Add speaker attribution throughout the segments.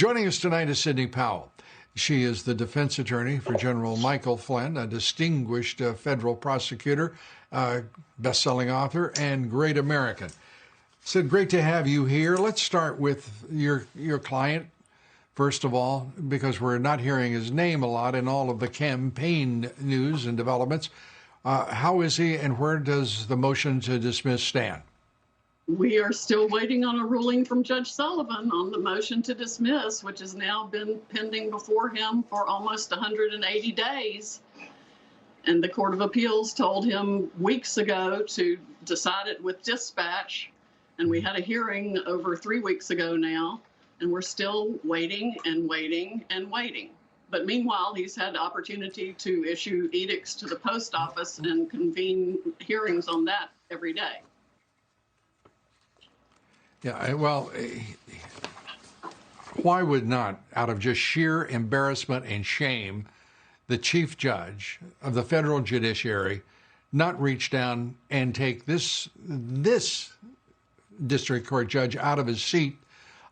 Speaker 1: Joining us tonight is Sidney Powell. She is the defense attorney for General Michael Flynn, a distinguished federal prosecutor, best-selling author, and great American. Sid, great to have you here. Let's start with your client, first of all, because we're not hearing his name a lot in all of the campaign news and developments. How is he, and where does the motion to dismiss stand?
Speaker 2: We are still waiting on a ruling from Judge Sullivan on the motion to dismiss, which has now been pending before him for almost 180 days. And the Court of Appeals told him weeks ago to decide it with dispatch. And we had a hearing over 3 weeks ago now, and we're still waiting and waiting and waiting. But meanwhile, he's had the opportunity to issue edicts to the post office and convene hearings on that every day.
Speaker 1: Yeah, well, why would not, out of just sheer embarrassment and shame, the chief judge of the federal judiciary not reach down and take this district court judge out of his seat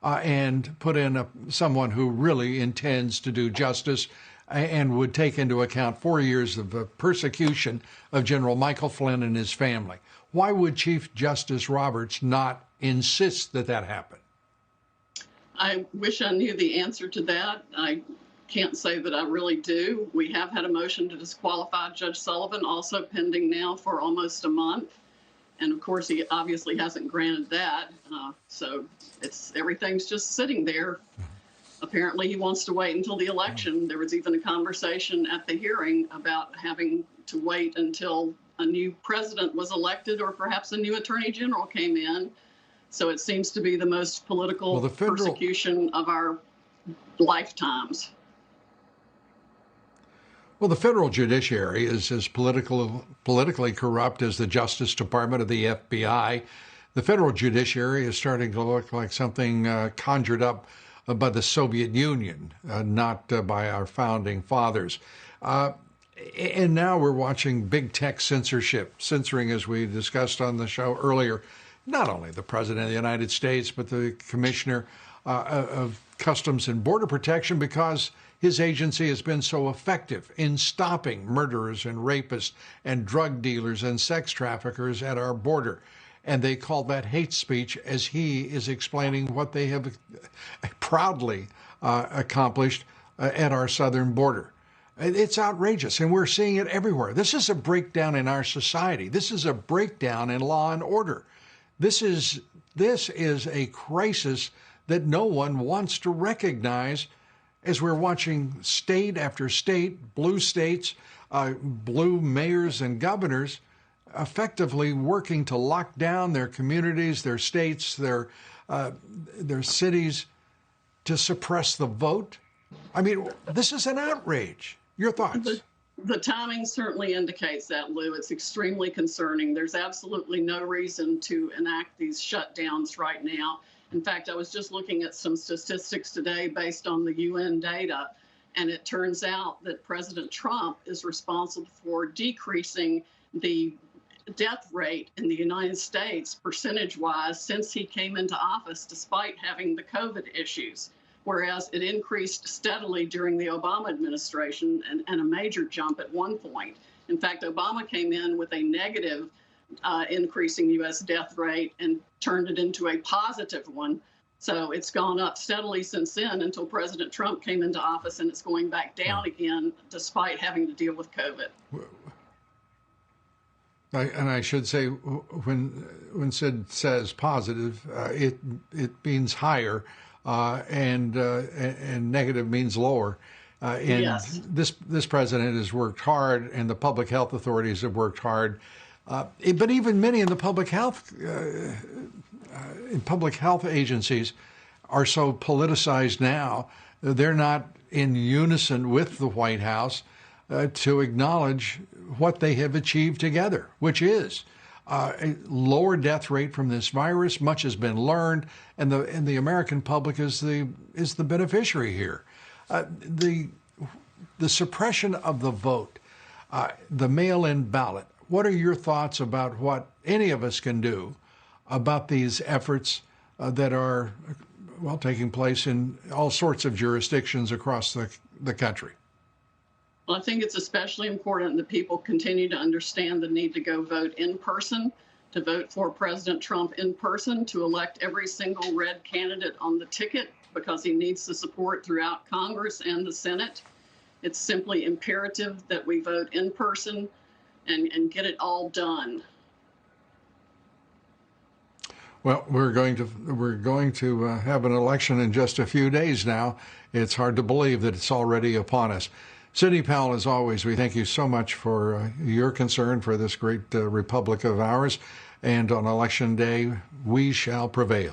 Speaker 1: and put in someone who really intends to do justice and would take into account 4 years of persecution of General Michael Flynn and his family? Why would Chief Justice Roberts not insist that that happen?
Speaker 2: I wish I knew the answer to that. I can't say that I really do. We have had a motion to disqualify Judge Sullivan, also pending now for almost a month. And of course, he obviously hasn't granted that. So everything's just sitting there. Apparently, he wants to wait until the election. There was even a conversation at the hearing about having to wait until a new president was elected or perhaps a new attorney general came in. So it seems to be the most political persecution of our lifetimes.
Speaker 1: Well, the federal judiciary is as politically corrupt as the Justice Department or the FBI. The federal judiciary is starting to look like something conjured up by the Soviet Union, not by our founding fathers. And now we're watching big tech censoring, as we discussed on the show earlier, not only the President of the United States, but the Commissioner of Customs and Border Protection, because his agency has been so effective in stopping murderers and rapists and drug dealers and sex traffickers at our border. And they call that hate speech, as he is explaining what they have proudly accomplished at our southern border. It's outrageous, and we're seeing it everywhere. This is a breakdown in our society. This is a breakdown in law and order. This is a crisis that no one wants to recognize, as we're watching state after state, blue states, blue mayors and governors effectively working to lock down their communities, their states, their cities, to suppress the vote. I mean, this is an outrage. Your thoughts?
Speaker 2: The timing certainly indicates that, Lou. It's extremely concerning. There's absolutely no reason to enact these shutdowns right now. In fact, I was just looking at some statistics today based on the UN data, and it turns out that President Trump is responsible for decreasing the death rate in the United States percentage-wise since he came into office, despite having the COVID issues, whereas it increased steadily during the Obama administration and a major jump at one point. In fact, Obama came in with a negative increasing U.S. death rate and turned it into a positive one. So it's gone up steadily since then until President Trump came into office, and it's going back down again despite having to deal with COVID.
Speaker 1: And I should say, when Sid says positive, it means higher, and negative means lower. And
Speaker 2: yes.
Speaker 1: This president has worked hard, and the public health authorities have worked hard. But even many in the public health agencies are so politicized now, they're not in unison with the White House to acknowledge what they have achieved together, which is a lower death rate from this virus. Much has been learned, and the American public is the beneficiary here. The suppression of the vote, the mail-in ballot. What are your thoughts about what any of us can do about these efforts that are well, taking place in all sorts of jurisdictions across the country.
Speaker 2: Well, I think it's especially important that people continue to understand the need to go vote in person, to vote for President Trump in person, to elect every single red candidate on the ticket because he needs the support throughout Congress and the Senate. It's simply imperative that we vote in person and get it all done.
Speaker 1: Well, we're going to have an election in just a few days now. It's hard to believe that it's already upon us. Sidney Powell, as always, we thank you so much for your concern for this great republic of ours. And on Election Day, we shall prevail.